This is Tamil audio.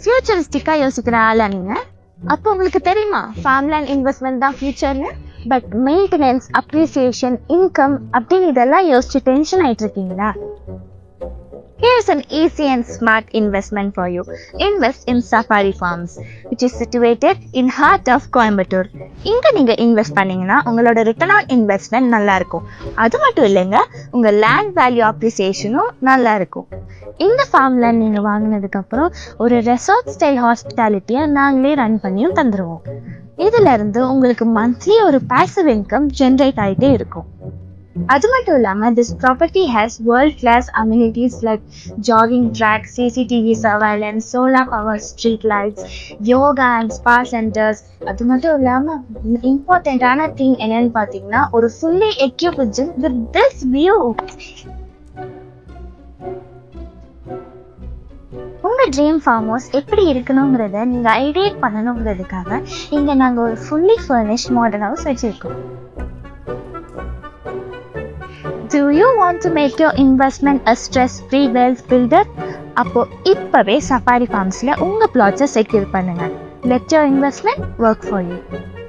ஃபியூச்சரிஸ்டிக்காக யோசிக்கிற ஆளா நீங்கள்? அப்போ உங்களுக்கு தெரியுமா ஃபார்ம்லேண்ட் இன்வெஸ்ட்மெண்ட் தான் ஃபியூச்சர்னு? பட் மெயின்டெனன்ஸ், அப்ரிசியேஷன், இன்கம் அப்படின்னு இதெல்லாம் யோசிச்சு டென்ஷன் ஆகிட்டு இருக்கீங்களா? Here's an easy and smart investment for you. Invest in Safari Farms, which is situated in heart of Coimbatore. இங்க நீங்க இன்வெஸ்ட் பண்ணீங்கன்னா உங்களோட ரிட்டர்ன் ஆன் இன்வெஸ்ட்மெண்ட் நல்லா இருக்கும். அது மட்டும் இல்லைங்க, உங்க லேண்ட் வேல்யூ அப்ரிசியேஷனும் நல்லா இருக்கும். இந்த ஃபார்ம்ல நீங்க வாங்கினதுக்கு அப்புறம் ஒரு ரெசார்ட் ஸ்டைல் ஹாஸ்பிட்டாலிட்டியை நாங்களே ரன் பண்ணியும் தந்துடுவோம். இதுல இருந்து உங்களுக்கு மந்த்லி ஒரு பாசிவ் இன்கம் ஜென்ரேட் ஆகிட்டே இருக்கும். அது மட்டும் இல்லாமல் this property has world class amenities like jogging track, CCTV surveillance, solar power street lights, yoga and spa centers. அது மட்டும் இல்லாமல் இம்பார்ட்டண்ட்டான திங் என்னன்னு பார்த்தீங்கன்னா ஒரு fully equipped gym with this view. உங்கள் ட்ரீம் ஃபார்ம் ஹவுஸ் எப்படி இருக்கணுங்கிறத நீங்கள் ஐடியேட் பண்ணணுங்கிறதுக்காக இங்கே நாங்கள் ஒரு ஃபுல்லி ஃபர்னிஷ்ட் மாடர்ன் ஹவுஸ் வச்சுருக்கோம். Do you want to make your investment a stress-free wealth builder? அப்போ இப்பவே சஃபாரி ஃபார்ம்ஸ்ல உங்க பிளாட்ஸை செக்யூர் பண்ணுங்க. Let your investment work for you.